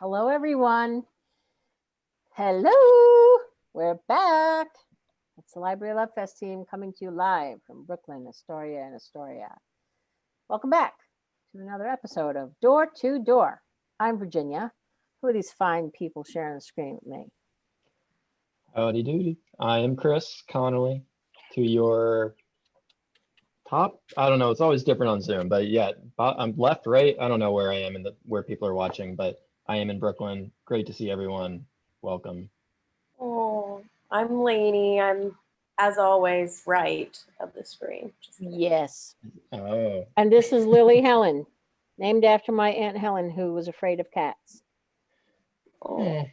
Hello, everyone. Hello, we're back. It's the Library Love Fest team coming to you live from Brooklyn, Astoria, and Astoria. Welcome back to another episode of Door to Door. I'm Virginia. Who are these fine people sharing the screen with me? Howdy doody. I am Chris Connolly. To your top, I don't know, it's always different on Zoom, but yeah, I'm left, right. I don't know where I am where people are watching, but I am in Brooklyn. Great to see everyone. Welcome. Oh, I'm Lainey. I'm, as always, right of the screen. Yes. Oh. And this is Lily Helen, named after my Aunt Helen, who was afraid of cats. Oh.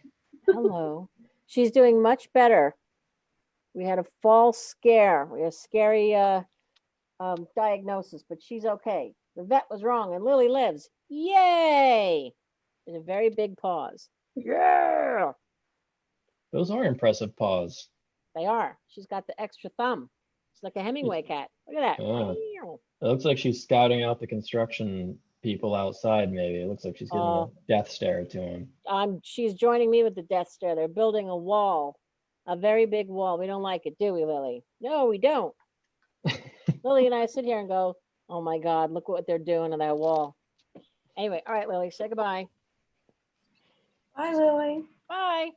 Hello. She's doing much better. We had a false scare. We had a scary diagnosis, but she's okay. The vet was wrong and Lily lives. Yay! In a very big pause. Yeah! Those are impressive paws. They are. She's got the extra thumb. She's like a Hemingway cat. Look at that. Yeah. It looks like she's scouting out the construction people outside, maybe. It looks like she's giving a death stare to him. She's joining me with the death stare. They're building a wall, a very big wall. We don't like it, do we, Lily? No, we don't. Lily and I sit here and go, oh my God, look what they're doing to that wall. Anyway, all right, Lily, say goodbye. Bye, Lily. Bye.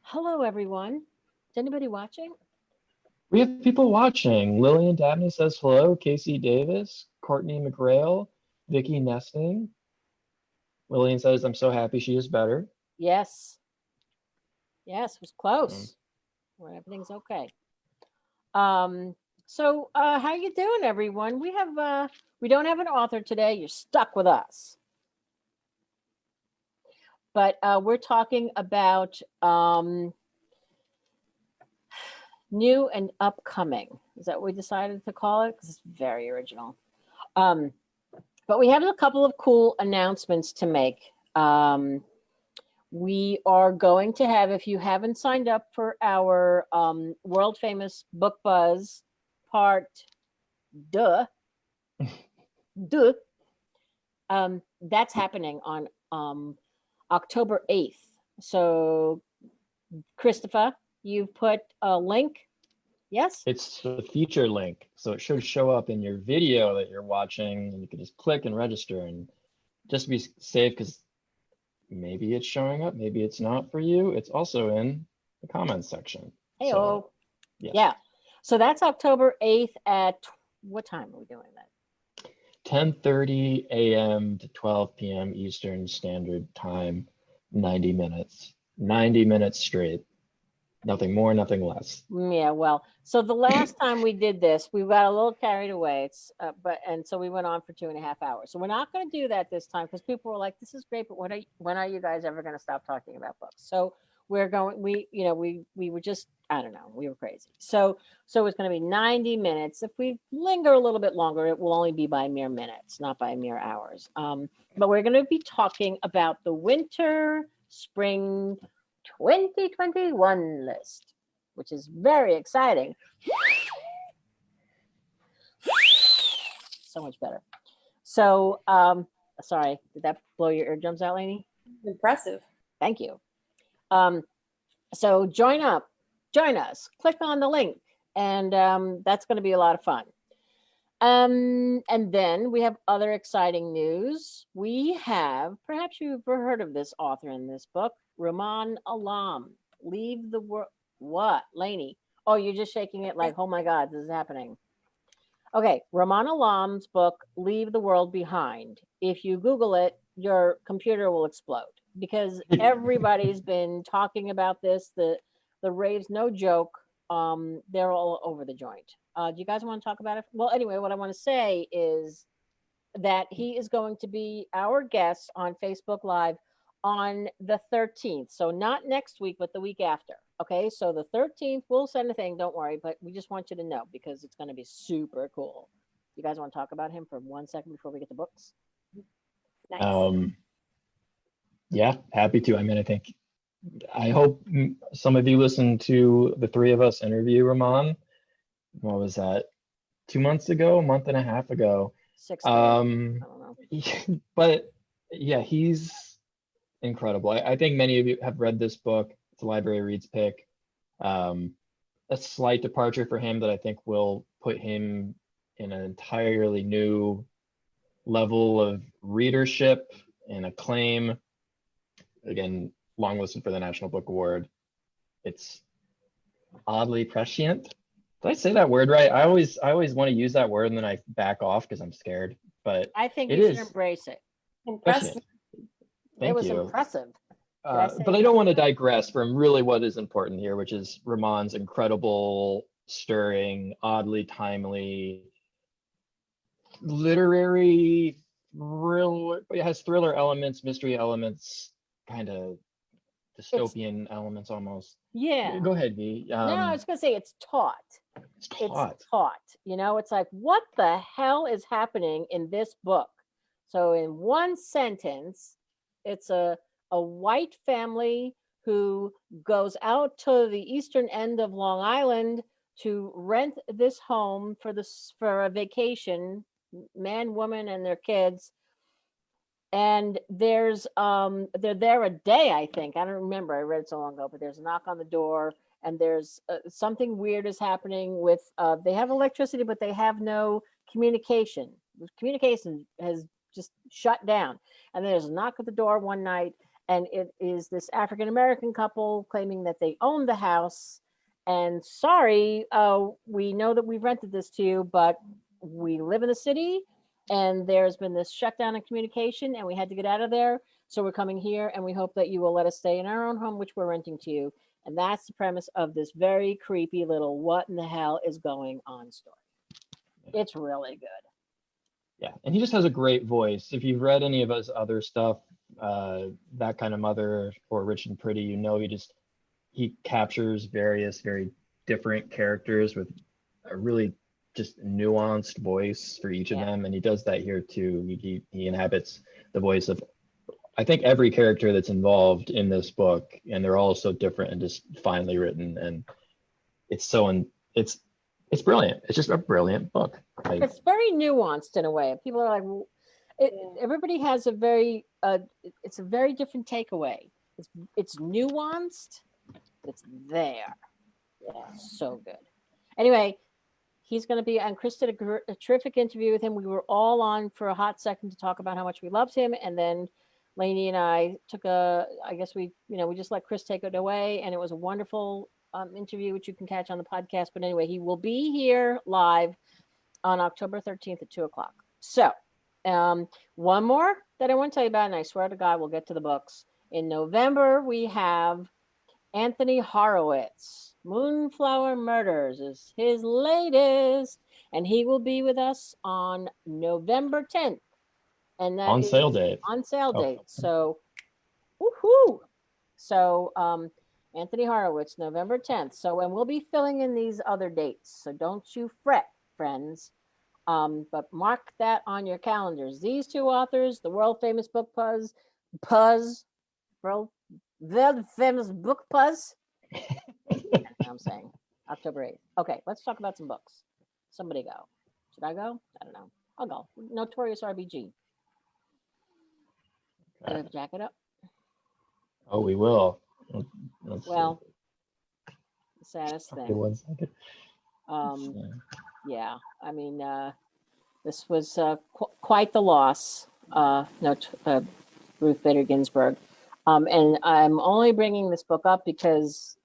Hello, everyone. Is anybody watching? We have people watching. Lillian Dabney says hello. Casey Davis, Courtney McRail, Vicky Nesting. Lillian says, I'm so happy she is better. Yes. Yes, it was close. Well, everything's okay. So how you doing, everyone? We don't have an author today. You're stuck with us. But we're talking about new and upcoming. Is that what we decided to call it? Because it's very original. But we have a couple of cool announcements to make. We are going to have, if you haven't signed up for our world famous Book Buzz part, that's happening on October 8th. So, Christopher, you've put a link. Yes? It's the feature link. So it should show up in your video that you're watching, and you can just click and register, and just be safe, because maybe it's showing up, maybe it's not for you. It's also in the comments section. Hey, so, yeah. So that's October 8th at what time are we doing that? 10:30 a.m. to 12 p.m. Eastern Standard Time, 90 minutes. 90 minutes straight. Nothing more, nothing less. Yeah, well, so the last time we did this, we got a little carried away. And so we went on for 2.5 hours. So we're not going to do that this time, because people were like, "This is great, but when are you guys ever going to stop talking about books?" So we're going. We were just, I don't know, we were crazy. So it's going to be 90 minutes. If we linger a little bit longer, it will only be by mere minutes, not by mere hours. But we're going to be talking about the winter, spring 2021 list, which is very exciting. So much better. So, sorry, did that blow your eardrums out, Lainey? Impressive. Thank you. So join us, click on the link, and that's going to be a lot of fun. And then we have other exciting news. We have, perhaps you've heard of this author in this book, Rumaan Alam, Leave the World. What, Lainey? Oh, you're just shaking it like, oh my God, this is happening. Okay, Rumaan Alam's book, Leave the World Behind. If you Google it, your computer will explode, because everybody's been talking about this. The raves, no joke. They're all over the joint. Do you guys want to talk about it? Well, anyway, what I want to say is that he is going to be our guest on Facebook Live on the 13th. So not next week, but the week after. Okay, so the 13th, we'll send a thing, don't worry, but we just want you to know, because it's going to be super cool. You guys want to talk about him for 1 second before we get to books? Nice. Yeah, happy to. I mean, I hope some of you listened to the three of us interview Rumaan. What was that? 2 months ago, a month and a half ago. 6 days. I don't know. But yeah, he's incredible. I think many of you have read this book. It's a library reads pick. A slight departure for him that I think will put him in an entirely new level of readership and acclaim. Again, long listed for the National Book Award. It's oddly prescient. Did I say that word right? I always want to use that word and then I back off because I'm scared. But I think it you should is embrace it. Impressive. prescient. It Thank was you. impressive. I say But I don't want to digress from really what is important here, which is Ramon's incredible, stirring, oddly timely, literary thriller. It has thriller elements, mystery elements, kind of dystopian elements almost. Yeah. Go ahead, V. No, I was gonna say it's taught. It's taught. It's taught. You know, it's like, what the hell is happening in this book? So in one sentence, it's a white family who goes out to the eastern end of Long Island to rent this home for a vacation, man, woman, and their kids. And they're there a day, I think. I don't remember. I read it so long ago, but there's a knock on the door, and there's something weird is happening with. They have electricity, but they have no communication. Communication has just shut down. And there's a knock at the door one night, and it is this African American couple claiming that they own the house. And sorry, we know that we've rented this to you, but we live in the city. And there's been this shutdown in communication and we had to get out of there. So we're coming here and we hope that you will let us stay in our own home, which we're renting to you. And that's the premise of this very creepy little what in the hell is going on story. It's really good. Yeah, and he just has a great voice. If you've read any of his other stuff, That Kind of Mother or Rich and Pretty, you know he captures various very different characters with a really just nuanced voice for each of them, and he does that here too. He inhabits the voice of I think every character that's involved in this book, and they're all so different and just finely written, and it's brilliant. It's just a brilliant book. It's very nuanced in a way. People are like, everybody has a very it's a very different takeaway. It's nuanced. It's there. Yeah, so good. Anyway, he's going to be, and Chris did a terrific interview with him. We were all on for a hot second to talk about how much we loved him. And then Lainey and I took I guess we just let Chris take it away. And it was a wonderful interview, which you can catch on the podcast. But anyway, he will be here live on October 13th at 2:00. So one more that I want to tell you about, and I swear to God, we'll get to the books. In November, we have Anthony Horowitz. Moonflower Murders is his latest, and he will be with us on November 10th. And that on sale date. On sale date. So, woohoo! So, Anthony Horowitz, November 10th. So, and we'll be filling in these other dates. So don't you fret, friends. But mark that on your calendars. These two authors, the world famous book world famous book Puzz. I'm saying October 8th. Okay, let's talk about some books. Somebody go. Should I go? I don't know. I'll go. Notorious RPG. Do we jack it up? Oh, we will. Let's well, the saddest thing. 1 second. Yeah, I mean, this was quite the loss. Ruth Bader Ginsburg. And I'm only bringing this book up because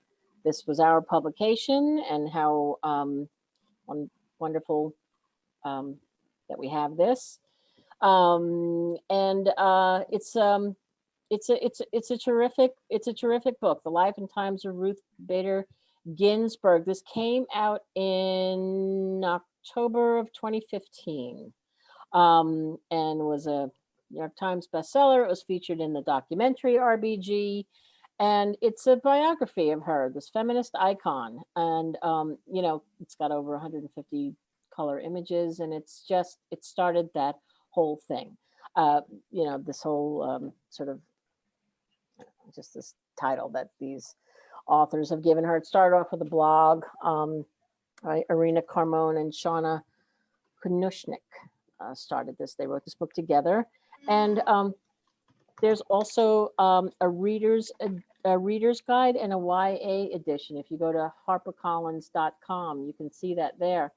this was our publication, and how wonderful that we have this. It's a terrific book. The Life and Times of Ruth Bader Ginsburg. This came out in October of 2015, and was a New York Times bestseller. It was featured in the documentary RBG, and it's a biography of her, this feminist icon. And it's got over 150 color images, and it started that whole thing. This whole sort of just this title that these authors have given her. It started off with a blog. Irina Carmone and Shauna Kunushnik started this. They wrote this book together, and there's also a reader's guide and a YA edition. If you go to harpercollins.com, you can see that there.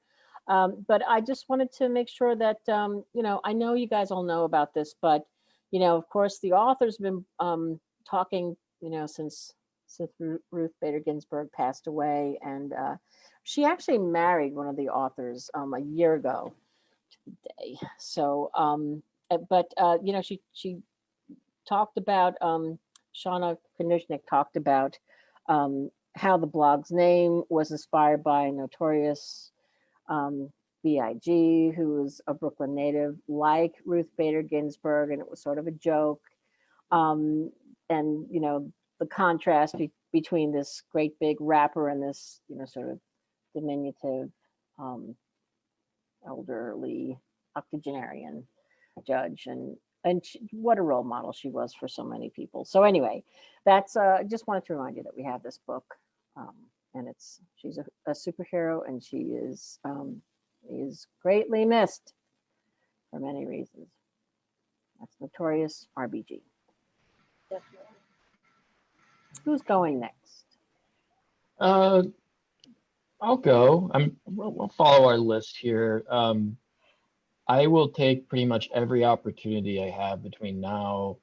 But I just wanted to make sure that, I know you guys all know about this, but, of course, the author's been talking, since Ruth Bader Ginsburg passed away. And she actually married one of the authors a year ago today. So, she talked about, Shauna Konishnik talked about how the blog's name was inspired by Notorious B.I.G., who was a Brooklyn native, like Ruth Bader Ginsburg, and it was sort of a joke. And, the contrast between this great big rapper and this, sort of diminutive, elderly octogenarian judge, and what a role model she was for so many people. So anyway, that's just wanted to remind you that we have this book, and she's a superhero, and she is greatly missed for many reasons. That's Notorious RBG. Definitely. Who's going next? I'll go. We'll follow our list here. I will take pretty much every opportunity I have between now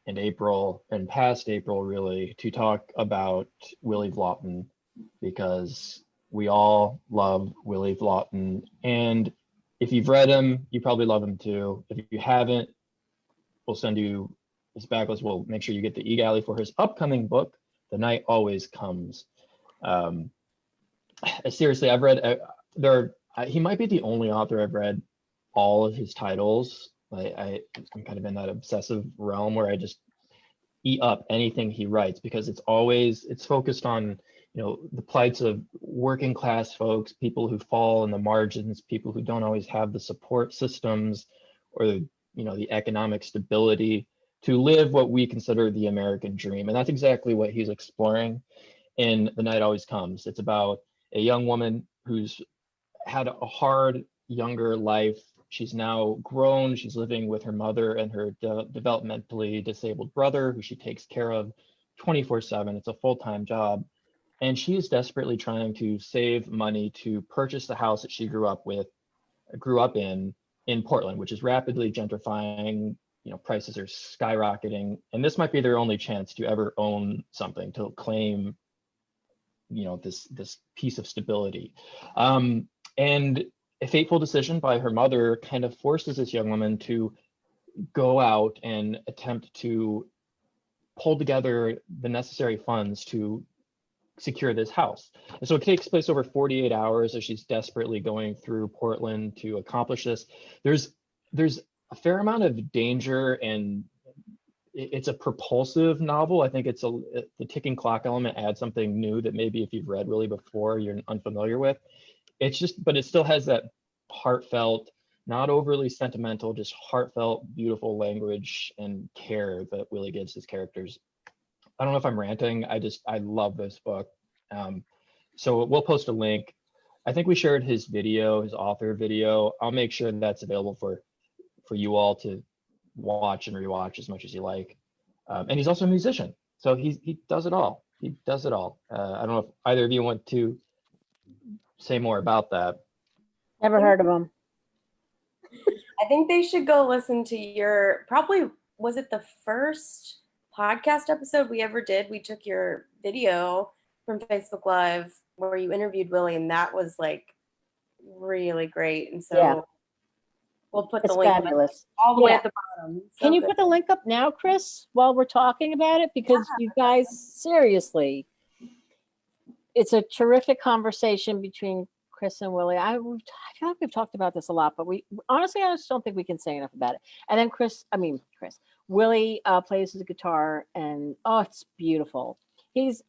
and April, and past April really, to talk about Willie Vlotton, because we all love Willie Vlotton. And if you've read him, you probably love him too. If you haven't, we'll send you his backlist. We'll make sure you get the e-galley for his upcoming book, The Night Always Comes. Seriously, I've read, he might be the only author I've read all of his titles. I'm kind of in that obsessive realm where I just eat up anything he writes, because it's focused on, the plights of working class folks, people who fall in the margins, people who don't always have the support systems or the economic stability to live what we consider the American dream. And that's exactly what he's exploring in The Night Always Comes. It's about a young woman who's had a hard younger life. She's now grown. She's living with her mother and her developmentally disabled brother, who she takes care of 24/7. It's a full-time job. And she is desperately trying to save money to purchase the house that she grew up in Portland, which is rapidly gentrifying. Prices are skyrocketing. And this might be their only chance to ever own something, to claim, this piece of stability. And a fateful decision by her mother kind of forces this young woman to go out and attempt to pull together the necessary funds to secure this house. And so it takes place over 48 hours as she's desperately going through Portland to accomplish this. There's a fair amount of danger, and it's a propulsive novel. I think the ticking clock element adds something new that maybe if you've read Willie before, you're unfamiliar with. But it still has that heartfelt, not overly sentimental, just heartfelt, beautiful language and care that Willie gives his characters. I don't know if I'm ranting. I love this book. So we'll post a link. I think we shared his author video. I'll make sure that's available for you all to watch and rewatch as much as you like. And he's also a musician, so he does it all. I don't know if either of you want to say more about that. Never heard of him. I think they should go listen to was it the first podcast episode we ever did? We took your video from Facebook Live where you interviewed Willie, and that was like really great. And so Yeah. We'll put It's the link fabulous. all the way at the bottom. So Can you good. put the link up now, Chris, while we're talking about it? Because you guys, seriously, it's a terrific conversation between Chris and Willie. I feel like we've talked about this a lot, but I just don't think we can say enough about it. And then Willie plays his guitar, and it's beautiful. He's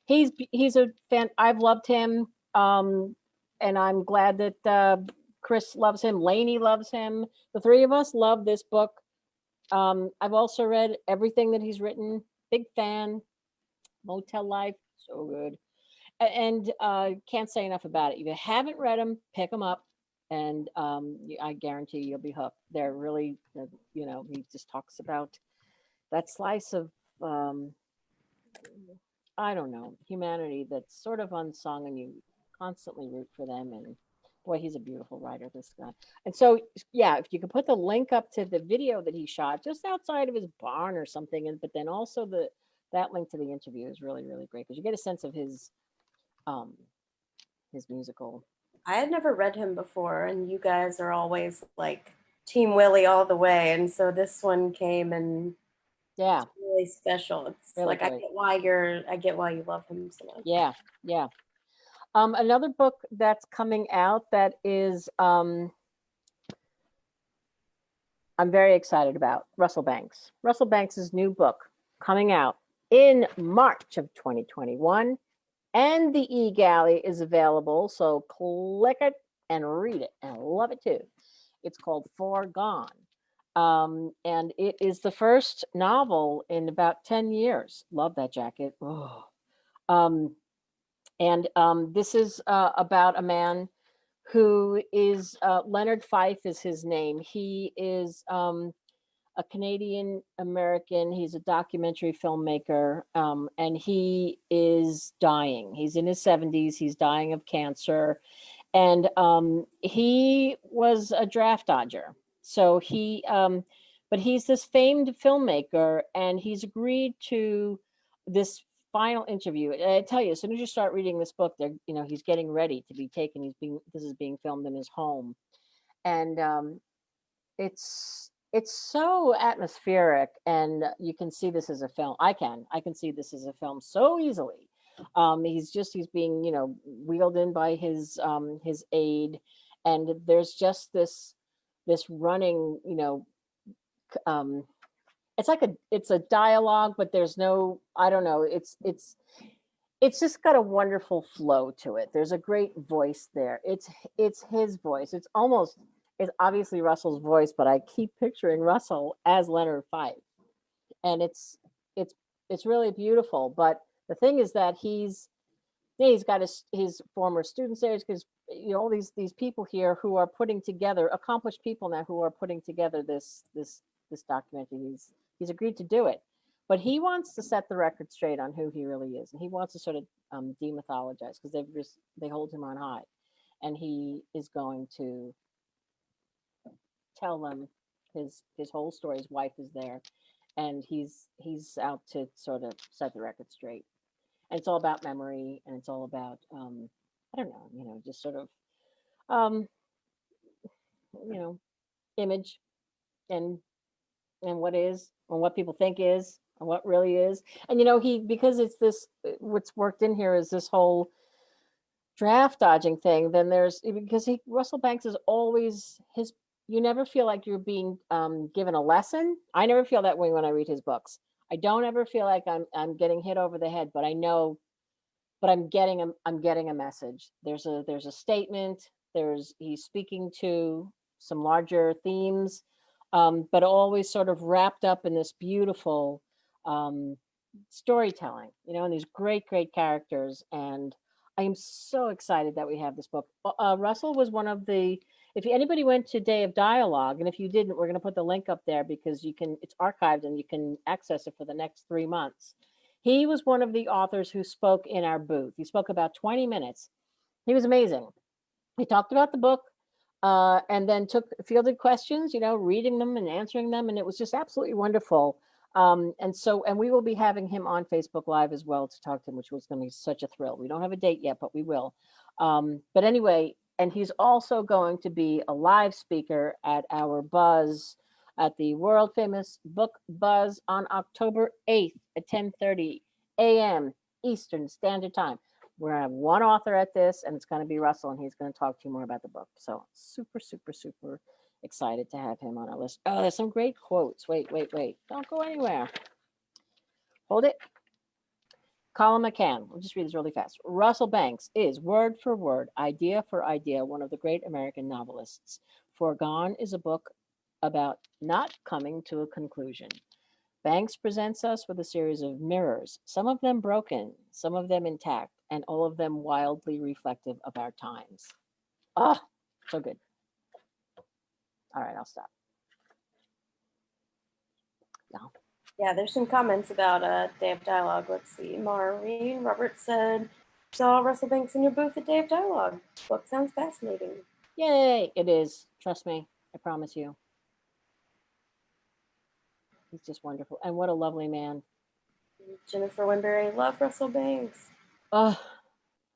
a fan. I've loved him, and I'm glad that Chris loves him. Lainey loves him. The three of us love this book. I've also read everything that he's written. Big fan. Motel Life, so good. And can't say enough about it. If you haven't read them, pick them up, and I guarantee you'll be hooked. They're really, he just talks about that slice of I don't know, humanity that's sort of unsung, and you constantly root for them. And boy, he's a beautiful writer, this guy. And so, yeah, if you could put the link up to the video that he shot just outside of his barn or something, and but then also that link to the interview is really, really great because you get a sense of um his musical. I had never read him before, and you guys are always like Team Willie all the way, and so this one came and Yeah, really special. It's really like great. I get why you love him so much. Yeah, yeah. Another book that's coming out that is I'm very excited about Russell Banks. Russell Banks's new book coming out in March of 2021, and the e-galley is available. So click it and read it, and love it too. It's called Foregone, and it is the first novel in about 10 years. Love that jacket. Oh. And this is about a man who is Leonard Fife is his name. He is a Canadian American. He's a documentary filmmaker, and he is dying. He's in his 70s. He's dying of cancer, and he was a draft dodger. So but he's this famed filmmaker, and he's agreed to this final interview. And I tell you, as soon as you start reading this book, he's getting ready to be taken. This is being filmed in his home, and it's so atmospheric, and you can see this as a film. I can see this as a film so easily. He's being wheeled in by his aide, and there's just this running it's a dialogue, but there's no, I don't know, it's just got a wonderful flow to it. There's a great voice there. It's his voice. It's obviously Russell's voice, but I keep picturing Russell as Leonard Fife, and it's really beautiful. But the thing is that he's got his former students there, because all these people here who are putting together, accomplished people now, who are putting together this documentary. He's agreed to do it, but he wants to set the record straight on who he really is, and he wants to sort of demythologize, because they hold him on high, and he is going to tell them his whole story. His wife is there, and he's out to sort of set the record straight. And it's all about memory, and it's all about I don't know, just sort of um, image, and what is, and what people think is, and what really is. And because it's this, what's worked in here is this whole draft dodging thing. Then because Russell Banks is always you never feel like you're being given a lesson. I never feel that way when I read his books. I don't ever feel like I'm getting hit over the head, but I know, but I'm getting a message. There's a statement. He's speaking to some larger themes, but always sort of wrapped up in this beautiful storytelling, and these great characters. And I am so excited that we have this book. Russell was one of the, if anybody went to Day of Dialogue, and if you didn't, we're going to put the link up there, because it's archived and you can access it for the next 3 months. He was one of the authors who spoke in our booth. He spoke about 20 minutes. He was amazing. He talked about the book, and then fielded questions, reading them and answering them. And it was just absolutely wonderful. And we will be having him on Facebook Live as well to talk to him, which was going to be such a thrill. We don't have a date yet, but we will. But anyway, and he's also going to be a live speaker at our Buzz, at the world famous Book Buzz, on October 8th at 10:30 a.m. Eastern Standard Time. We're going to have one author at this, and it's going to be Russell, and he's going to talk to you more about the book. So super, super, super excited to have him on our list. Oh, there's some great quotes. Wait. Don't go anywhere. Hold it. Colin McCann, we'll just read this really fast. Russell Banks is, word for word, idea for idea, one of the great American novelists. Foregone is a book about not coming to a conclusion. Banks presents us with a series of mirrors, some of them broken, some of them intact, and all of them wildly reflective of our times. Oh, so good. All right, I'll stop. Yeah. Yeah, there's some comments about Day of Dialogue. Let's see. Maureen Roberts said, saw Russell Banks in your booth at Day of Dialogue. Book sounds fascinating. Yay! It is. Trust me. I promise you. He's just wonderful. And what a lovely man. Jennifer Winberry, love Russell Banks. Oh,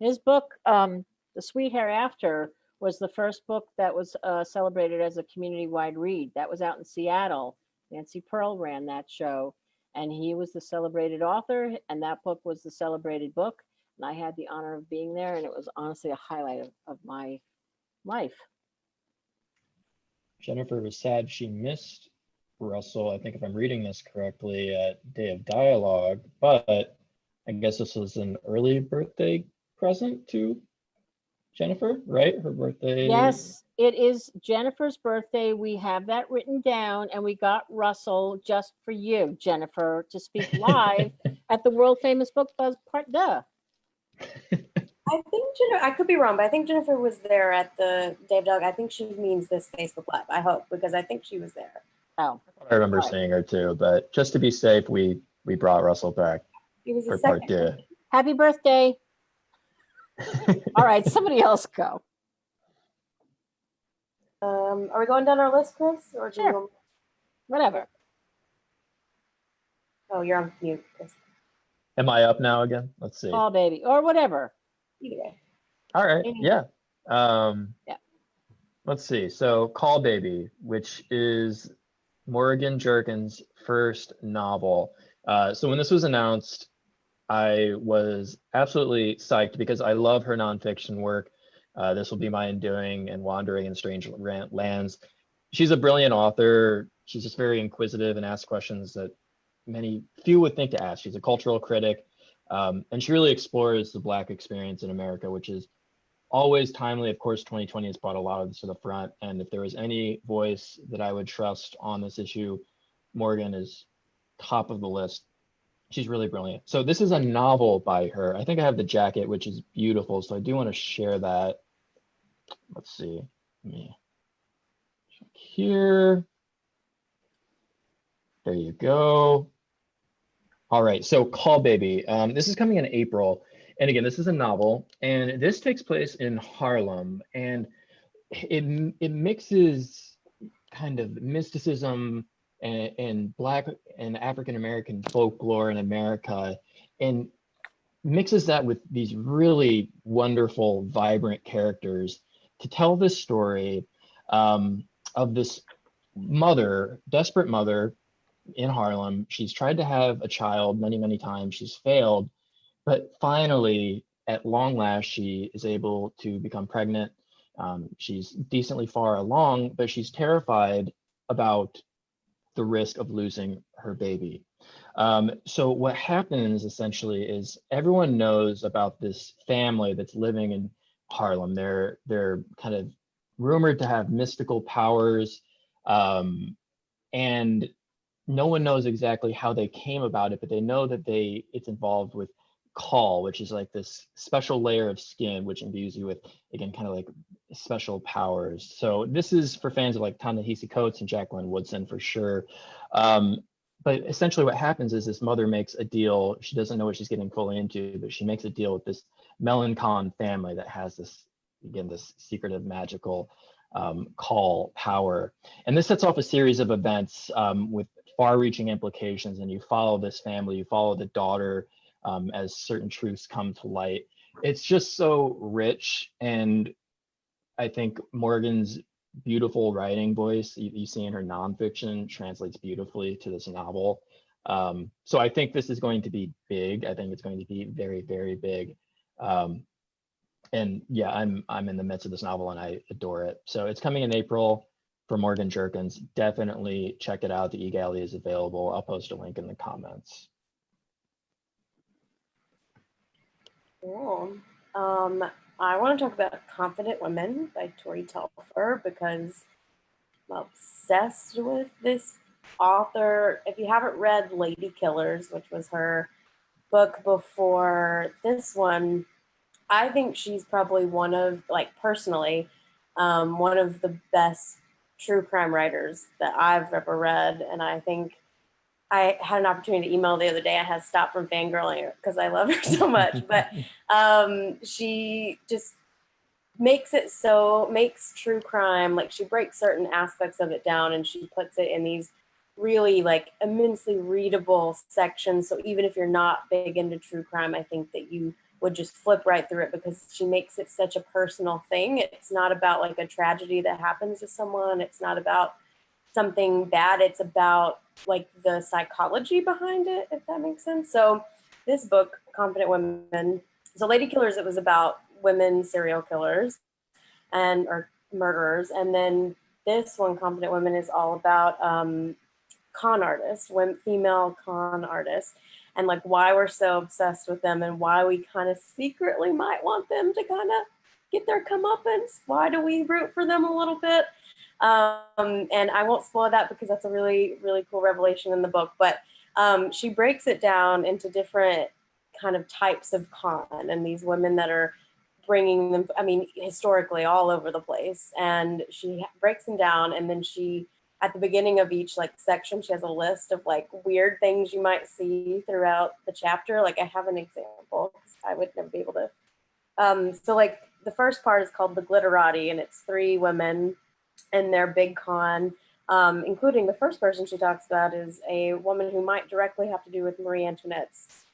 his book, The Sweet Hereafter, was the first book that was celebrated as a community-wide read. That was out in Seattle. Nancy Pearl ran that show, and he was the celebrated author, and that book was the celebrated book. And I had the honor of being there, and it was honestly a highlight of my life. Jennifer was sad she missed Russell, I think if I'm reading this correctly, at Day of Dialogue, but I guess this was an early birthday present to Jennifer, right? Her birthday. Yes, it is Jennifer's birthday. We have that written down, and we got Russell just for you, Jennifer, to speak live at the world famous Book Buzz Part Duh. I think Jennifer, I could be wrong, but I think Jennifer was there at the Day of Dialogue. I think she means this Facebook Live. I hope, because I think she was there. Oh, I remember seeing her too, but just to be safe, we brought Russell back He was for a part second. two. happy birthday. All right, somebody else go. Are we going down our list, Chris? Or do you Sure. want... Whatever. Oh, you're on mute, Chris. Am I up now again? Let's see. Call baby or whatever. Either way. All right, Any- yeah. Yeah. Let's see. So Call Baby, which is Morgan Jerkins' first novel. So when this was announced, I was absolutely psyched because I love her nonfiction work. This will be my undoing and wandering in strange lands. She's a brilliant author. She's just very inquisitive and asks questions that few would think to ask. She's a cultural critic, and she really explores the Black experience in America, which is always timely. Of course, 2020 has brought a lot of this to the front, and if there was any voice that I would trust on this issue, Morgan is top of the list. She's really brilliant. So this is a novel by her. I think I have the jacket, which is beautiful, so I do want to share that. Let's see. Let me check here. There you go. All right, so Call Baby. This is coming in April. And again, this is a novel, and this takes place in Harlem, and it mixes kind of mysticism and Black and African American folklore in America, and mixes that with these really wonderful, vibrant characters to tell this story of this mother, desperate mother in Harlem. She's tried to have a child many, many times. She's failed. But finally, at long last, she is able to become pregnant. She's decently far along, but she's terrified about the risk of losing her baby. So what happens essentially is everyone knows about this family that's living in Harlem. They're kind of rumored to have mystical powers, and no one knows exactly how they came about it, but they know that it's involved with call, which is like this special layer of skin which imbues you with, again, kind of like special powers. So this is for fans of like Ta-Nehisi Coates and Jacqueline Woodson for sure. But essentially what happens is this mother makes a deal. She doesn't know what she's getting fully into, but she makes a deal with this Melancon family that has this, again, this secretive magical call power. And this sets off a series of events with far-reaching implications, and you follow this family, you follow the daughter as certain truths come to light. It's just so rich, and I think Morgan's beautiful writing voice, you see in her nonfiction, translates beautifully to this novel. So I think this is going to be big. I think it's going to be very, very big. And yeah, I'm in the midst of this novel and I adore it. So it's coming in April for Morgan Jerkins. Definitely check it out. The eGalley is available. I'll post a link in the comments. Cool. I want to talk about Confident Women by Tori Telfer because I'm obsessed with this author. If you haven't read Lady Killers, which was her book before this one, I think she's probably one of, like, personally, one of the best true crime writers that I've ever read. And I think I had an opportunity to email the other day. I had to stop from fangirling because I love her so much. But she just makes true crime, like she breaks certain aspects of it down and she puts it in these really like immensely readable sections. So even if you're not big into true crime, I think that you would just flip right through it because she makes it such a personal thing. It's not about like a tragedy that happens to someone. It's not about something bad. It's about like the psychology behind it, if that makes sense. So this book, Confident Women, so Lady Killers, it was about women serial killers and or murderers. And then this one, Confident Women, is all about con artists, women, female con artists, and like why we're so obsessed with them and why we kind of secretly might want them to kind of get their comeuppance. Why do we root for them a little bit? And I won't spoil that because that's a really, really cool revelation in the book. But she breaks it down into different kind of types of con and these women that are bringing them, I mean, historically all over the place. And she breaks them down, and then she, at the beginning of each like section, she has a list of like weird things you might see throughout the chapter. Like I have an example because I would never be able to. So like the first part is called the Glitterati, and it's 3 women and their big con, including the first person she talks about is a woman who might directly have to do with Marie Antoinette's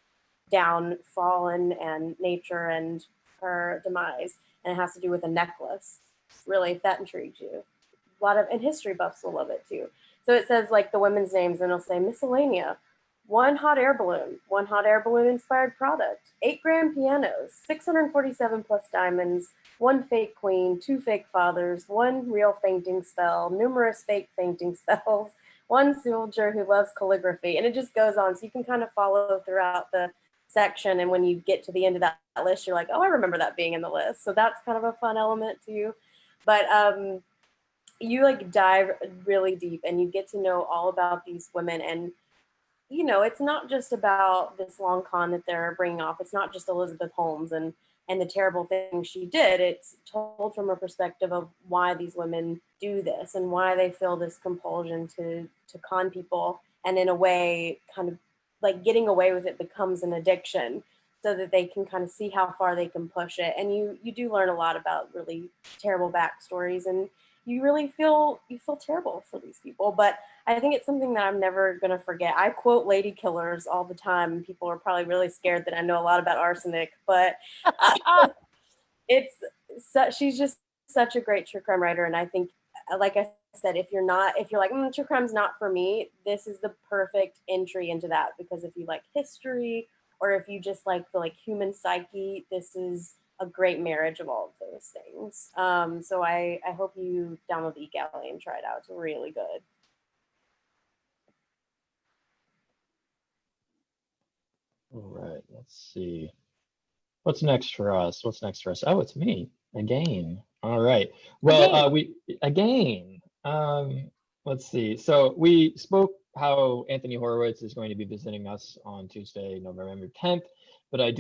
downfall and nature and her demise, and it has to do with a necklace. Really, if that intrigues you. A lot of, and history buffs will love it too. So it says like the women's names, and it'll say miscellanea, 1 hot air balloon inspired product, 8 grand pianos, 647 plus diamonds, 1 fake queen, 2 fake fathers, 1 real fainting spell, numerous fake fainting spells, 1 soldier who loves calligraphy, and it just goes on. So you can kind of follow throughout the section, and when you get to the end of that list, you're like, oh, I remember that being in the list. So that's kind of a fun element too. But you like dive really deep, and you get to know all about these women. And you know, it's not just about this long con that they're bringing off. It's not just Elizabeth Holmes and the terrible things she did. It's told from a perspective of why these women do this and why they feel this compulsion to con people, and in a way kind of like getting away with it becomes an addiction, so that they can kind of see how far they can push it. And you do learn a lot about really terrible backstories, and you really feel terrible for these people. But I think it's something that I'm never going to forget. I quote Lady Killers all the time, and people are probably really scared that I know a lot about arsenic, but she's just such a great true crime writer. And I think, like I said, if you're like, true crime's not for me, this is the perfect entry into that, because if you like history, or if you just like the like human psyche, this is a great marriage of all of those things. So I hope you download the eGalley and try it out. It's really good. All right, let's see. What's next for us? Oh, it's me again. All right. Well, let's see. So we spoke how Anthony Horowitz is going to be visiting us on Tuesday, November 10th, but I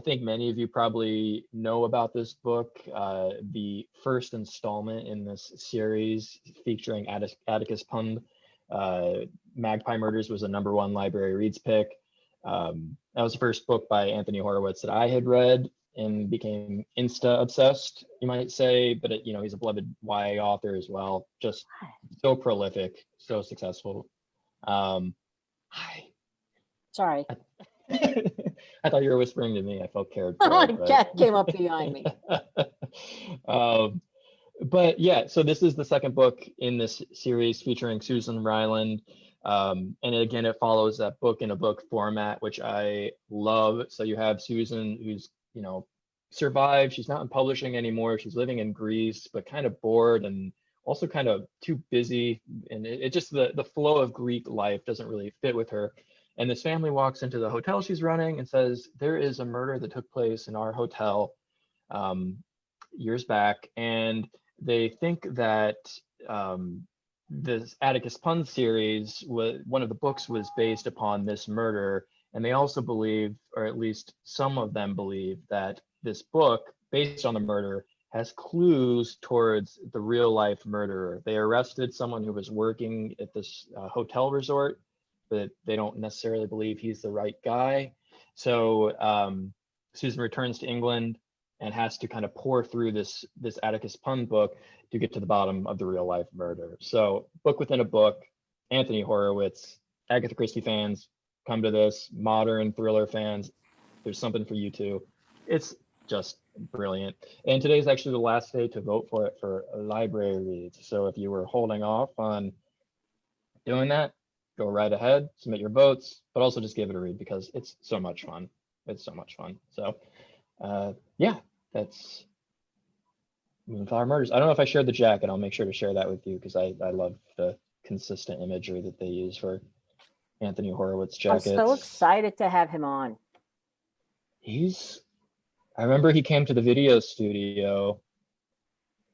think many of you probably know about this book, the first installment in this series featuring Atticus Pund. Magpie Murders was a #1 library reads pick. That was the first book by Anthony Horowitz that I had read and became Insta obsessed, you might say. But he's a beloved YA author as well. Just so prolific, so successful. Hi. Sorry. I thought you were whispering to me. I felt cared for. My cat came up behind me. But yeah, so this is the second book in this series featuring Susan Ryland. And again, it follows that book in a book format, which I love. So you have Susan, who's, survived. She's not in publishing anymore. She's living in Greece, but kind of bored and also kind of too busy. And it just, the flow of Greek life doesn't really fit with her. And this family walks into the hotel she's running and says, there is a murder that took place in our hotel years back. And they think that this Atticus Pund series, one of the books was based upon this murder. And they also believe, or at least some of them believe, that this book, based on the murder, has clues towards the real life murderer. They arrested someone who was working at this hotel resort, but they don't necessarily believe he's the right guy. So Susan returns to England and has to kind of pour through this Atticus Pun book to get to the bottom of the real life murder. So book within a book, Anthony Horowitz, Agatha Christie fans, come to this. Modern thriller fans, there's something for you too. It's just brilliant. And today's actually the last day to vote for it for library reads. So if you were holding off on doing that, go right ahead, submit your votes, but also just give it a read because it's so much fun. It's so much fun. So yeah, that's Moonflower Murders. I don't know if I shared the jacket. I'll make sure to share that with you because I love the consistent imagery that they use for Anthony Horowitz jackets. I'm so excited to have him on. I remember he came to the video studio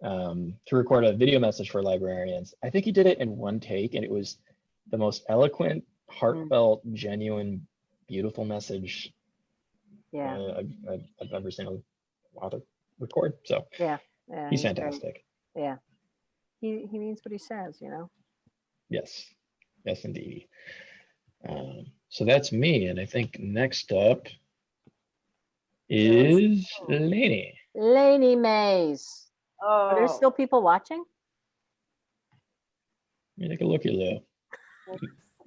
to record a video message for librarians. I think he did it in one take, and it was the most eloquent, heartfelt, genuine, beautiful message I've ever seen an author record. So yeah, he's fantastic. Great. Yeah, he means what he says, you know. Yes, indeed. So that's me, and I think next up is Lainey. Lainey Mays. Oh, Are there still people watching? Let me take a look at you.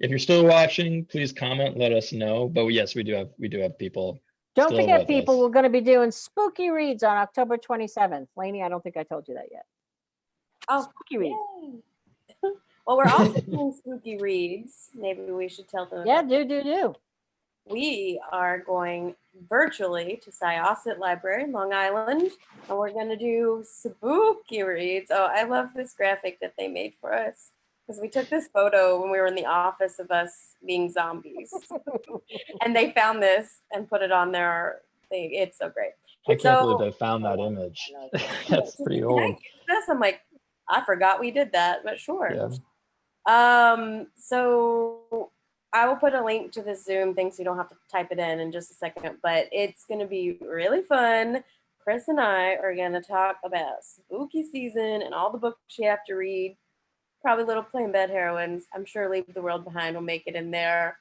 If you're still watching, please comment, let us know. But yes, we do have people. Don't still forget, with people, us. we're going to be doing spooky reads on October 27th. Lainey, I don't think I told you that yet. Oh, Spooky read. yay. Well, we're also doing spooky reads. Maybe we should tell them. Yeah, do. We are going virtually to Syosset Library in Long Island, and we're going to do spooky reads. Oh, I love this graphic that they made for us because we took this photo when we were in the office of us being zombies, and they found this and put it on their thing. It's so great. I can't believe they found that image. That's pretty old. I'm like, I forgot we did that, but sure. Yeah. So I will put a link to this Zoom thing so you don't have to type it in just a second, but it's going to be really fun. Chris and I are going to talk about spooky season and all the books you have to read. Probably Little Plain Bed Heroines. I'm sure Leave the World Behind will make it in there.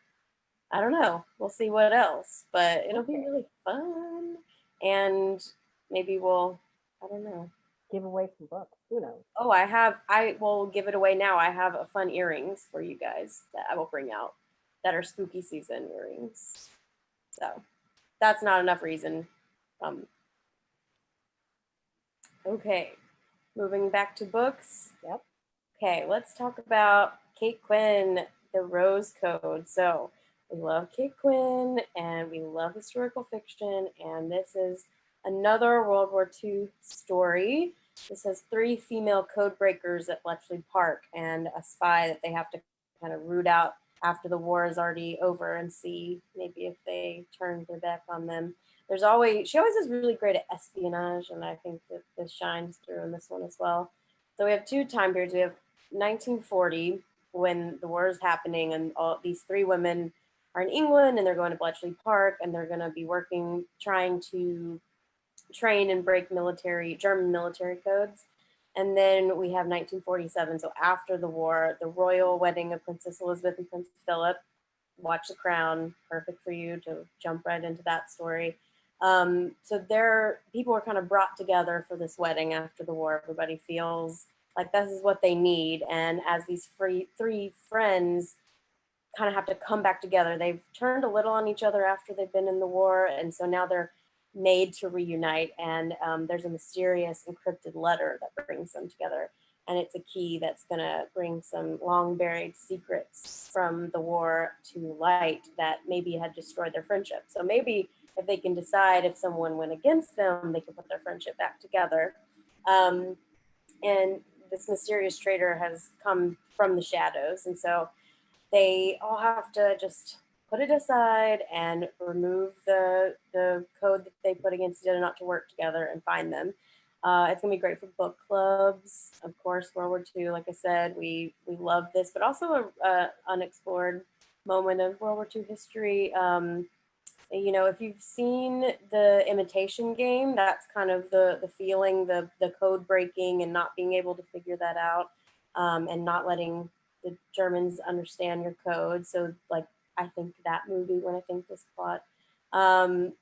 I don't know. We'll see what else, but it'll be really fun. And maybe I don't know. Give away some books. Who knows? Oh, I will give it away now. I have fun earrings for you guys that I will bring out that are spooky season earrings. So that's not enough reason. Okay, moving back to books. Yep. Okay, let's talk about Kate Quinn, The Rose Code. So we love Kate Quinn and we love historical fiction, and this is another World War II story. This has 3 female code breakers at Bletchley Park and a spy that they have to kind of root out after the war is already over and see maybe if they turn their back on them. She always is really great at espionage, and I think that this shines through in this one as well. So we have 2 time periods. We have 1940 when the war is happening, and all these 3 women are in England and they're going to Bletchley Park and they're going to be trying to train and break German military codes. And then we have 1947, so after the war, the royal wedding of Princess Elizabeth and Prince Philip. Watch The Crown, perfect for you to jump right into that story. So people were kind of brought together for this wedding after the war. Everybody feels like this is what they need. And as these 3 friends kind of have to come back together, they've turned a little on each other after they've been in the war. And so now they're made to reunite, and there's a mysterious encrypted letter that brings them together, and it's a key that's going to bring some long buried secrets from the war to light that maybe had destroyed their friendship. So maybe if they can decide if someone went against them, they can put their friendship back together. And this mysterious traitor has come from the shadows, and so they all have to just put it aside and remove the code that they put against each other not to work together and find them. It's gonna be great for book clubs. Of course, World War II, like I said, we love this, but also a unexplored moment of World War II history. You know, if you've seen The Imitation Game, that's kind of the feeling, the code breaking and not being able to figure that out, and not letting the Germans understand your code. So like I think that movie when I think this plot. And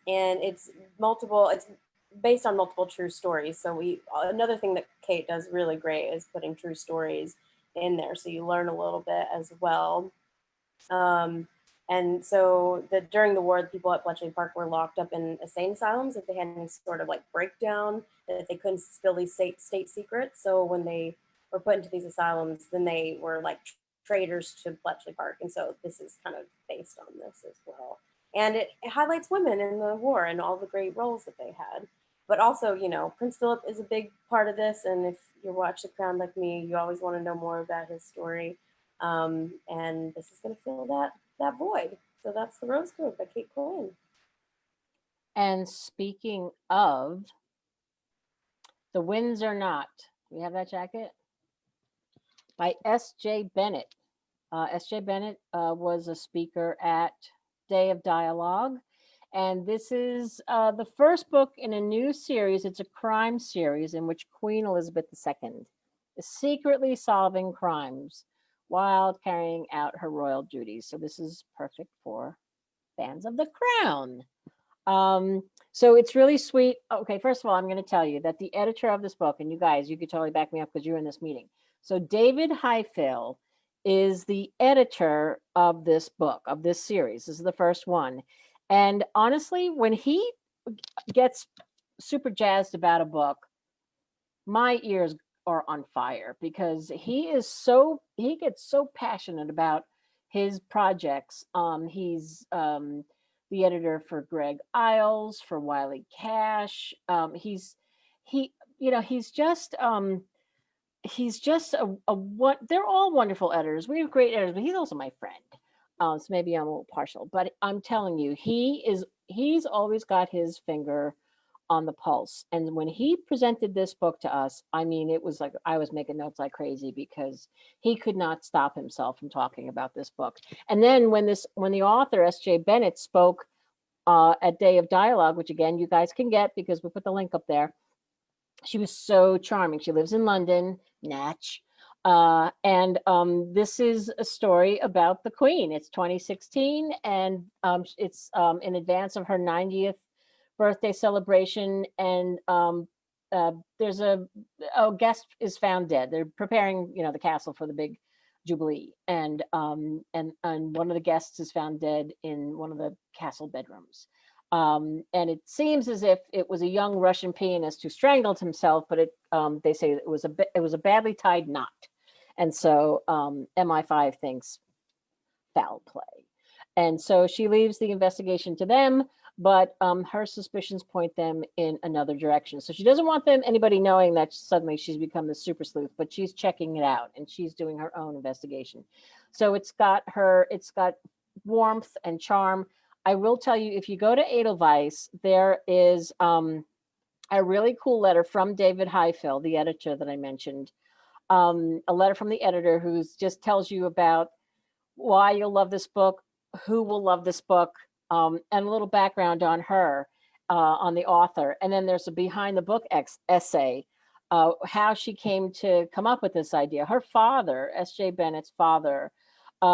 it's multiple. It's based on multiple true stories. So another thing that Kate does really great is putting true stories in there, so you learn a little bit as well. And so during the war, the people at Bletchley Park were locked up in insane asylums if they had any sort of like breakdown, that they couldn't spill these state secrets. So when they were put into these asylums, then they were like traitors to Bletchley Park. And so this is kind of based on this as well. And it highlights women in the war and all the great roles that they had. But also, you know, Prince Philip is a big part of this. And if you watch The Crown like me, you always want to know more about his story. And this is going to fill that void. So that's The Rose Code by Kate Cohen. And speaking of, The Winds Are Not. Do we have that jacket? By S.J. Bennett. S.J. Bennett was a speaker at Day of Dialogue. And this is the first book in a new series. It's a crime series in which Queen Elizabeth II is secretly solving crimes while carrying out her royal duties. So this is perfect for fans of The Crown. So it's really sweet. Okay, first of all, I'm going to tell you that the editor of this book, and you guys, you could totally back me up because you're in this meeting. So David Highfill is the editor of this book, of this series. This is the first one. And honestly, when he gets super jazzed about a book, my ears are on fire because he gets so passionate about his projects. He's the editor for Greg Iles, for Wiley Cash. He's just what they're all wonderful editors. We have great editors, but he's also my friend. So maybe I'm a little partial, but I'm telling you, he's always got his finger on the pulse. And when he presented this book to us, I mean, it was like I was making notes like crazy because he could not stop himself from talking about this book. And then when the author S.J. Bennett spoke at Day of Dialogue, which again you guys can get because we put the link up there, she was so charming. She lives in London, Natch. And this is a story about the Queen. It's 2016, and it's in advance of her 90th birthday celebration. And there's a guest is found dead. They're preparing, the castle for the big jubilee, and one of the guests is found dead in one of the castle bedrooms. And it seems as if it was a young Russian pianist who strangled himself, but they say it was a badly tied knot. And so MI5 thinks foul play. And so she leaves the investigation to them, but her suspicions point them in another direction. So she doesn't want anybody knowing that suddenly she's become the super sleuth, but she's checking it out and she's doing her own investigation. So it's got warmth and charm. I will tell you, if you go to Edelweiss, there is a really cool letter from David Highfill, the editor that I mentioned. A letter from the editor who just tells you about why you'll love this book, who will love this book, and a little background on her, on the author. And then there's a behind the book essay, how she came to come up with this idea. Her father, S.J. Bennett's father, he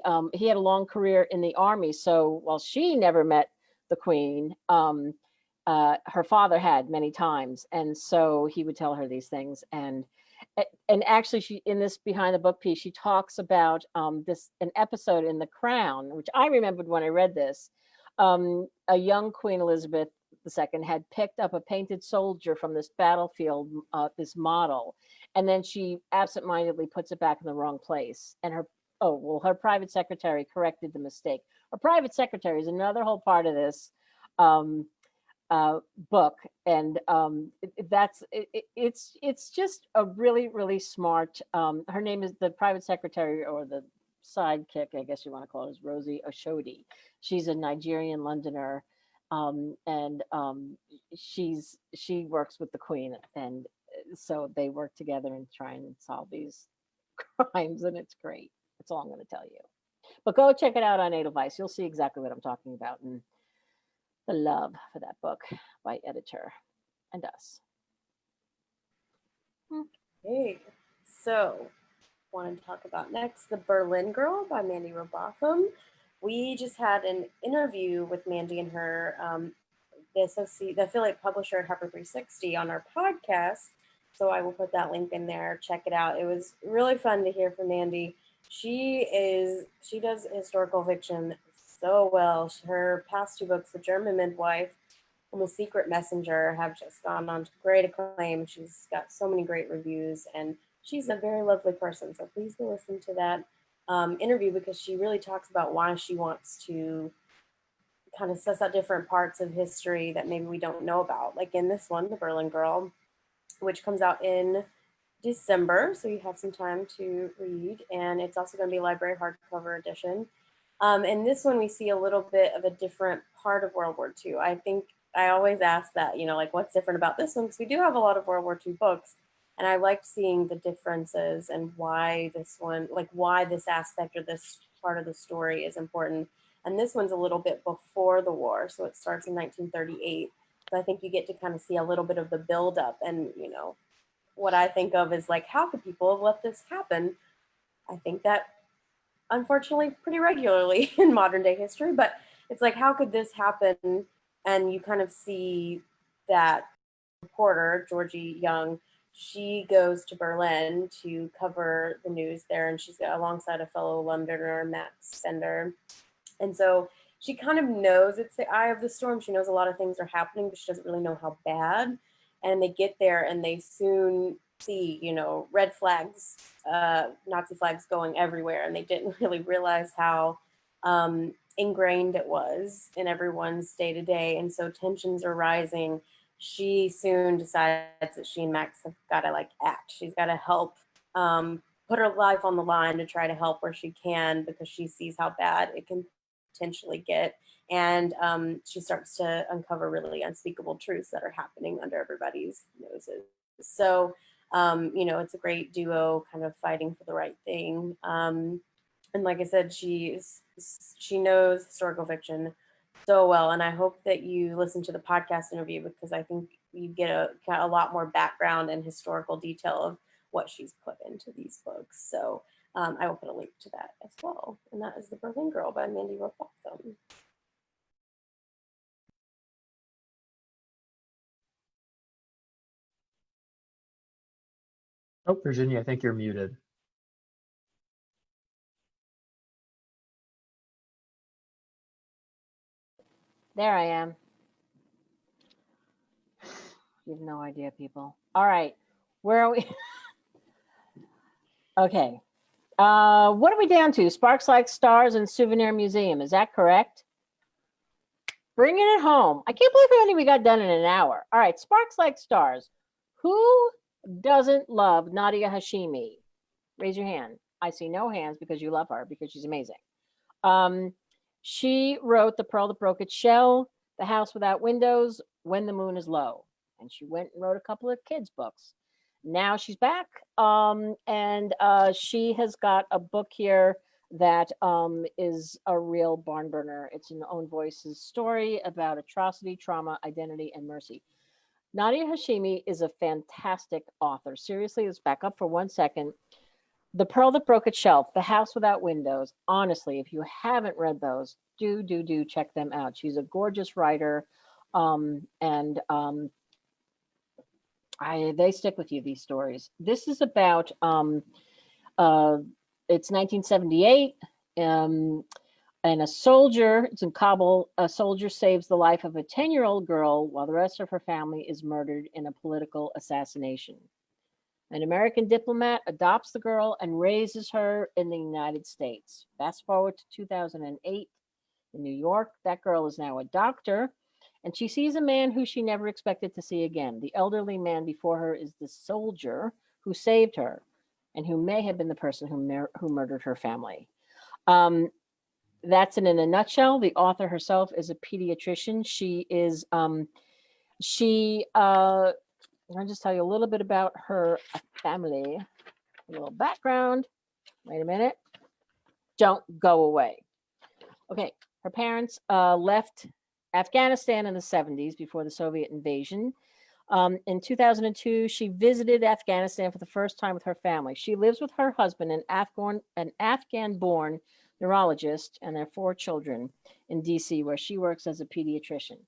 had a long career in the army. So while she never met the Queen, her father had many times. And so he would tell her these things. And actually she, in this behind the book piece, she talks about an episode in The Crown, which I remembered when I read this. A young Queen Elizabeth II had picked up a painted soldier from this battlefield, this model, and then she absentmindedly puts it back in the wrong place. And her private secretary corrected the mistake. Her private secretary is another whole part of this book, and it's just a really, really smart. Her name is the private secretary, or the sidekick, I guess you want to call it, is Rosie Oshodi. She's a Nigerian Londoner, and she works with the Queen, and so they work together and try and solve these crimes, and it's great. That's all I'm going to tell you. But go check it out on Edelweiss. You'll see exactly what I'm talking about, and the love for that book by editor and us. Okay, so want to talk about next. The Berlin Girl by Mandy Robotham. We just had an interview with Mandy and her, the affiliate publisher at Harper 360 on our podcast. So I will put that link in there. Check it out. It was really fun to hear from Mandy. She does historical fiction so well. Her past 2 books, The German Midwife and The Secret Messenger, have just gone on to great acclaim. She's got so many great reviews, and she's a very lovely person. So please go listen to that interview, because she really talks about why she wants to kind of suss out different parts of history that maybe we don't know about. Like in this one, The Berlin Girl, which comes out in December, so you have some time to read, and it's also going to be library hardcover edition. In this one, we see a little bit of a different part of World War II. I think I always ask that, like, what's different about this one? Because we do have a lot of World War II books, and I liked seeing the differences and why this one, like why this aspect or this part of the story is important. And this one's a little bit before the war, so it starts in 1938. So I think you get to kind of see a little bit of the buildup, and what I think of is like, how could people have let this happen? I think that unfortunately pretty regularly in modern day history, but it's like, how could this happen? And you kind of see that reporter, Georgie Young, she goes to Berlin to cover the news there, and she's alongside a fellow Londoner, Matt Stender. And so she kind of knows it's the eye of the storm. She knows a lot of things are happening, but she doesn't really know how bad. And they get there and they soon see, red flags, Nazi flags going everywhere. And they didn't really realize how ingrained it was in everyone's day to day. And so tensions are rising. She soon decides that she and Max have got to act. She's got to help put her life on the line to try to help where she can, because she sees how bad it can potentially get. And she starts to uncover really unspeakable truths that are happening under everybody's noses. So, it's a great duo kind of fighting for the right thing. And like I said, she knows historical fiction so well. And I hope that you listen to the podcast interview, because I think you get a lot more background and historical detail of what she's put into these books. So I will put a link to that as well. And that is The Berlin Girl by Mandy Robotham. Oh, Virginia, I think you're muted. There I am. You have no idea, people. All right. Where are we? Okay. What are we down to? Sparks Like Stars and Souvenir Museum. Is that correct? Bringing it home. I can't believe how many we got done in an hour. All right. Sparks Like Stars. Who doesn't love Nadia Hashimi? Raise your hand. I see no hands, because you love her, because she's amazing. She wrote The Pearl That Broke Its Shell, The House Without Windows, When the Moon is Low. And she went and wrote a couple of kids' books. Now she's back, and she has got a book here that is a real barn burner. It's an Own Voices story about atrocity, trauma, identity, and mercy. Nadia Hashimi is a fantastic author. Seriously, let's back up for 1 second. The Pearl That Broke Its Shell, The House Without Windows. Honestly, if you haven't read those, do check them out. She's a gorgeous writer, and they stick with you, these stories. This is about it's 1978, and a soldier, it's in Kabul, a soldier saves the life of a 10-year-old girl while the rest of her family is murdered in a political assassination. An American diplomat adopts the girl and raises her in the United States. Fast forward to 2008 in New York. That girl is now a doctor, and she sees a man who she never expected to see again. The elderly man before her is the soldier who saved her, and who may have been the person who murdered her family. That's it in a nutshell. The author herself is a pediatrician. I'll just tell you a little bit about her family. A little background. Wait a minute. Don't go away. Okay, her parents left Afghanistan in the 70s before the Soviet invasion. In 2002, she visited Afghanistan for the first time with her family. She lives with her husband, an Afghan-born neurologist, and their 4 children in DC, where she works as a pediatrician.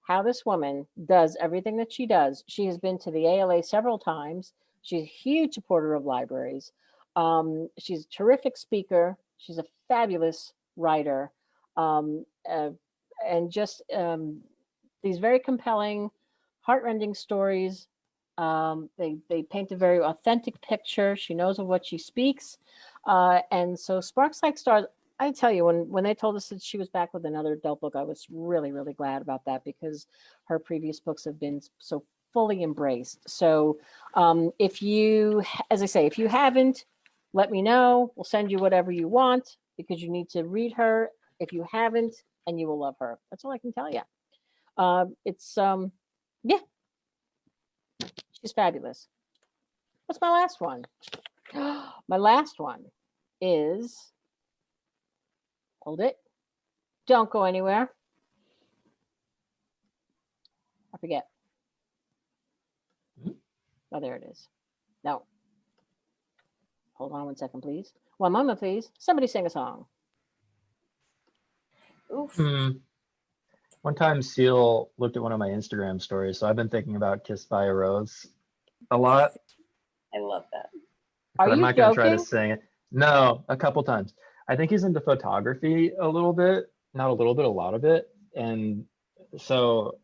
How this woman does everything that she does. She has been to the ALA several times. She's a huge supporter of libraries. She's a terrific speaker. She's a fabulous writer. And just these very compelling, heartrending stories. They paint a very authentic picture. She knows of what she speaks. And so Sparks Like Stars, I tell you, when they told us that she was back with another adult book, I was really, really glad about that, because her previous books have been so fully embraced. So if you, as I say, if you haven't, let me know. We'll send you whatever you want, because you need to read her. If you haven't, and you will love her. That's all I can tell you. It's yeah, she's fabulous. What's my last one? My last one is, hold it, don't go anywhere. I forget. Oh, there it is. No. Hold on one second, please. One moment, please. Somebody sing a song. Oof. One time Seal looked at one of my Instagram stories, so I've been thinking about Kissed by a Rose a lot. I love that. Are But I'm you not going to try to joking? sing it. No, a couple times. I think he's into photography a little bit, not a little bit, a lot of it. And so,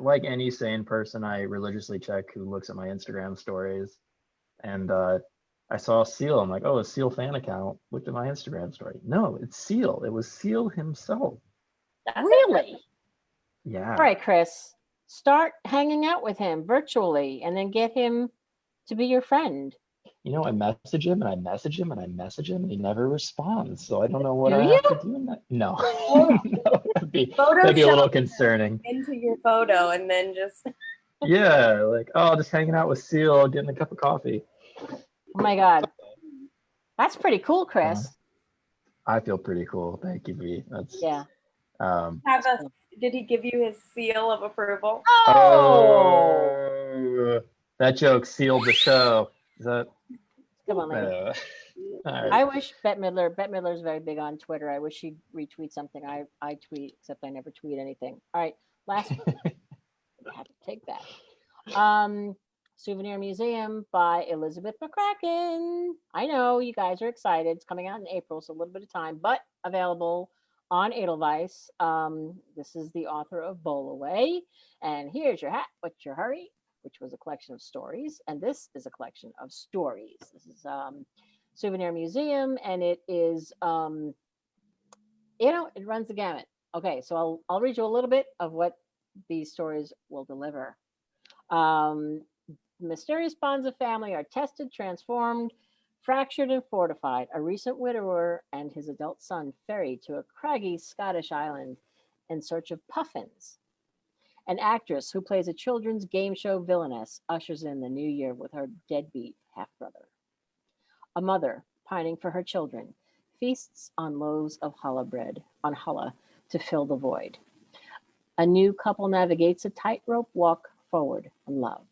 like any sane person, I religiously check who looks at my Instagram stories. And I saw Seal. I'm like, oh, a Seal fan account. Looked at my Instagram story. No, it's Seal. It was Seal himself. That's Really? Yeah. All right, Chris. Start hanging out with him virtually, and then get him to be your friend. You know, I message him and I message him and I message him and he never responds. So I don't know what Do I you? have to do in that. No, Oh. no, that'd be a Photoshop little concerning. into your photo and then just Yeah, like, oh, just hanging out with Seal, getting a cup of coffee. Oh my God. That's pretty cool, Chris. I feel pretty cool. Thank you, V. That's Yeah. have a. Did he give you his seal of approval? Oh! That joke sealed the show. Is that? Come on, lady. All right. I wish Bette Midler's very big on Twitter. I wish she'd retweet something I tweet, except I never tweet anything. All right, last one. I have to take that. Souvenir Museum by Elizabeth McCracken. I know you guys are excited. It's coming out in April, so a little bit of time, but available on Edelweiss. This is the author of Bowl Away, and Here's Your Hat, What's Your Hurry, which was a collection of stories, and this is a collection of stories. This is Souvenir Museum, and it is it runs the gamut. Okay, so I'll read you a little bit of what these stories will deliver. Mysterious bonds of family are tested, transformed, fractured, and fortified. A recent widower and his adult son ferry to a craggy Scottish island in search of puffins. An actress who plays a children's game show villainess ushers in the new year with her deadbeat half-brother. A mother, pining for her children, feasts on loaves of challah bread on challah to fill the void. A new couple navigates a tightrope walk forward in love.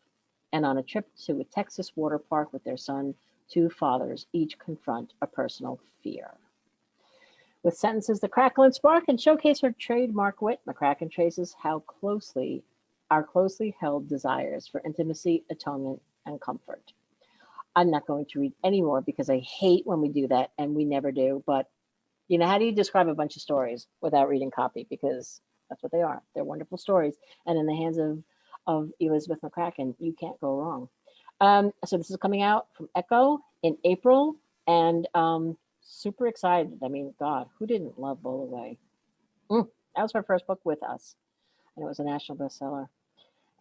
And on a trip to a Texas water park with their son, 2 fathers each confront a personal fear. With sentences that crackle and spark and showcase her trademark wit, McCracken traces how our closely held desires for intimacy, atonement, and comfort. I'm not going to read any more because I hate when we do that, and we never do. But, how do you describe a bunch of stories without reading copy? Because that's what they are. They're wonderful stories. And in the hands of Elizabeth McCracken, you can't go wrong. So this is coming out from Echo in April, and super excited. I mean, God, who didn't love Bowl Away? That was her first book with us, and it was a national bestseller.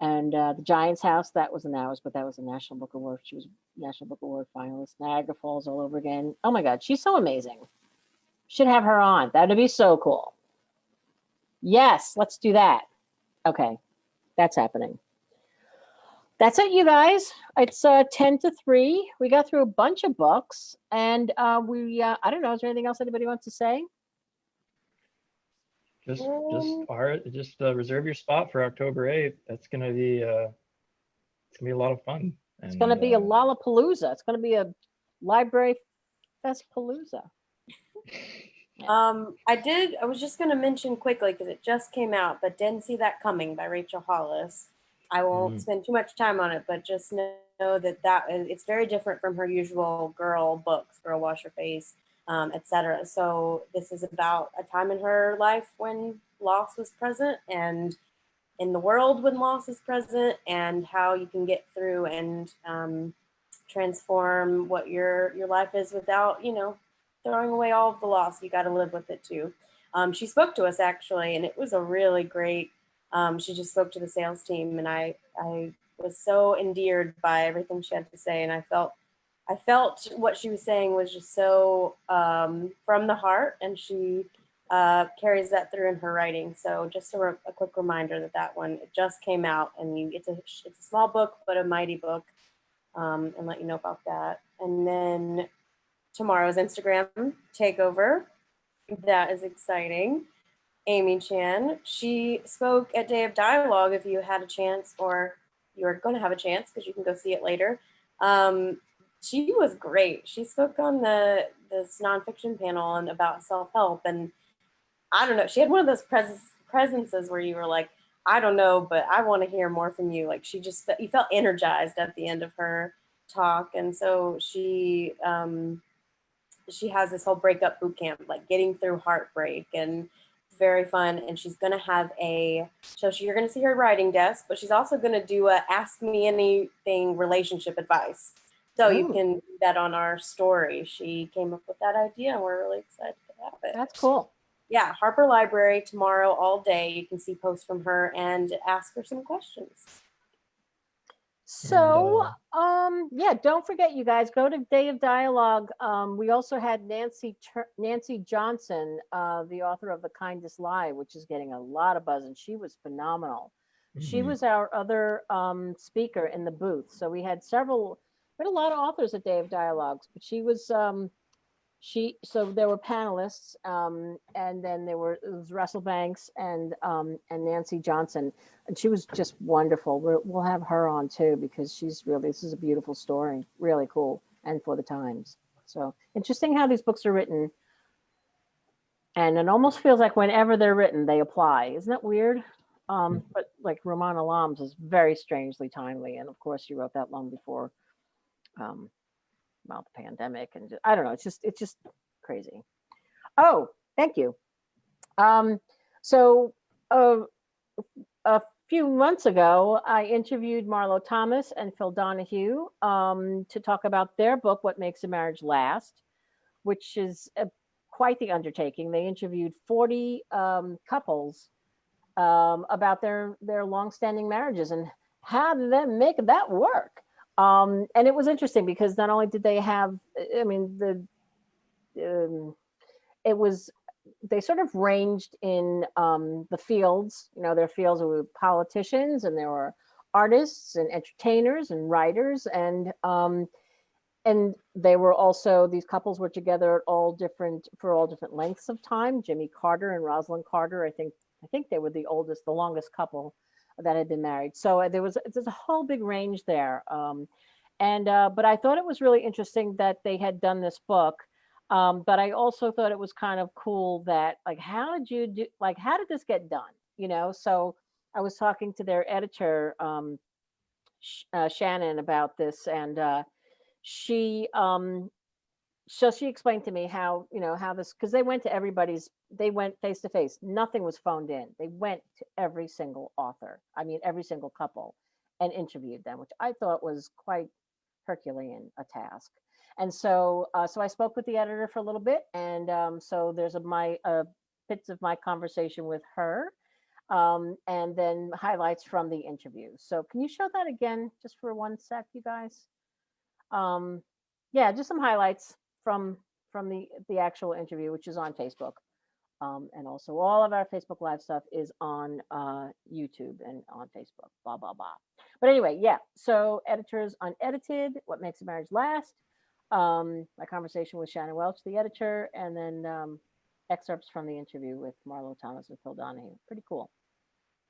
And The Giant's House, that wasn't ours, but that was a National Book Award. She was National Book Award finalist. Niagara Falls all over again. Oh my God, she's so amazing. Should have her on. That'd be so cool. Yes, let's do that. Okay, that's happening. That's it, you guys. It's 10 to 3. We got through a bunch of books, and I don't know, is there anything else anybody wants to say? Just reserve your spot for October 8th. That's gonna be It's gonna be a lot of fun. It's going to be a Lollapalooza. It's going to be a library fest palooza. I was just going to mention quickly because it just came out, but Didn't See That Coming by Rachel Hollis. I won't spend too much time on it, but just know that it's very different from her usual girl books, Girl Wash Your Face, etc. So this is about a time in her life when loss was present, and in the world when loss is present, and how you can get through and transform what your life is without, throwing away all of the loss. You got to live with it too. She spoke to us actually, and it was a really great. She just spoke to the sales team, and I was so endeared by everything she had to say, and I felt what she was saying was just so from the heart, and she carries that through in her writing. So just a quick reminder that one, it just came out, and it's a small book, but a mighty book, and let you know about that. And then tomorrow's Instagram takeover, that is exciting. Amy Chan, she spoke at Day of Dialogue, if you had a chance, or you're going to have a chance because you can go see it later. She was great. She spoke on this nonfiction panel and about self-help, and I don't know, she had one of those presences where you were like, I don't know, but I want to hear more from you. Like you felt energized at the end of her talk. And so she has this whole breakup boot camp, like getting through heartbreak, and it's very fun. And she's going to have you're going to see her writing desk, but she's also going to do a Ask Me Anything relationship advice. So you can do that on our story. She came up with that idea, and we're really excited to have it. That's cool. Yeah, Harper Library tomorrow all day. You can see posts from her and ask her some questions. So, yeah, don't forget, you guys, go to Day of Dialogue. We also had Nancy Johnson, the author of The Kindest Lie, which is getting a lot of buzz, and she was phenomenal. She was our other speaker in the booth. So we had a lot of authors at Day of Dialogues, but she was so there were panelists, and then it was Russell Banks and Nancy Johnson, and she was just wonderful. We'll have her on too, because this is a beautiful story, really cool, and for the times. So interesting how these books are written, and it almost feels like whenever they're written, they apply. Isn't that weird? But like Ramona Lamb's is very strangely timely, and of course she wrote that long before the pandemic, and I don't know, it's just crazy. Oh, thank you. So a few months ago, I interviewed Marlo Thomas and Phil Donahue to talk about their book, What Makes a Marriage Last, which is quite the undertaking. They interviewed 40 couples about their longstanding marriages and how did they make that work. And it was interesting because not only did they have, they sort of ranged in the fields. Their fields were politicians, and there were artists and entertainers and writers, and they were also, these couples were together for all different lengths of time. Jimmy Carter and Rosalind Carter, I think they were the longest couple that had been married. So there's a whole big range there. But I thought it was really interesting that they had done this book. But I also thought it was kind of cool that, like, how did this get done? So I was talking to their editor, Shannon, about this, and she explained to me how this, because they went face to face. Nothing was phoned in. They went to every single author, every single couple, and interviewed them, which I thought was quite Herculean a task. And so I spoke with the editor for a little bit, and so there's bits of my conversation with her, and then highlights from the interview. So can you show that again just for one sec, you guys? Yeah, just some highlights from the actual interview, which is on Facebook. And also all of our Facebook Live stuff is on YouTube and on Facebook, blah, blah, blah. But anyway, yeah, so editors unedited, What Makes a Marriage Last, my conversation with Shannon Welch, the editor, and then excerpts from the interview with Marlo Thomas and Phil Donahue. Pretty cool.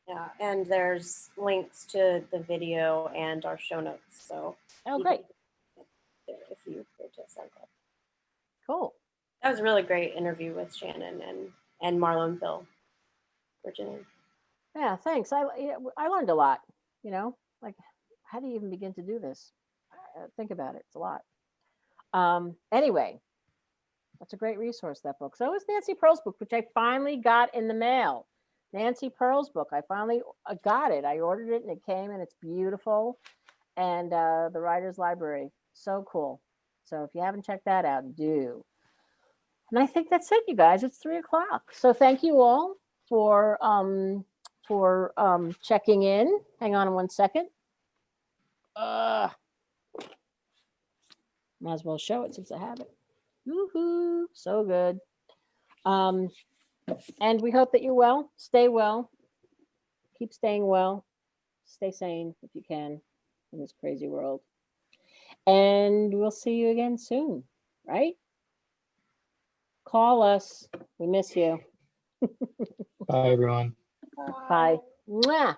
Yeah, and there's links to the video and our show notes. So Oh, you great. can get there if you go to SoundCloud. Cool. That was a really great interview with Shannon and Marlon Phil, Virginia. Yeah, thanks. I learned a lot, you know, like how do you even begin to do this? Think about it. It's a lot. Anyway, that's a great resource, that book. So is Nancy Pearl's book, which I finally got in the mail. Nancy Pearl's book. I finally got it. I ordered it and it came and it's beautiful. And the Writer's Library. So cool. So if you haven't checked that out, do. And I think that's it, you guys. It's 3:00. So thank you all for checking in. Hang on 1 second. Might as well show it since I have it. Woohoo! So good. And we hope that you're well. Stay well. Keep staying well. Stay sane if you can in this crazy world. And we'll see you again soon, right? Call us. We miss you. Bye, everyone. Bye. Mwah.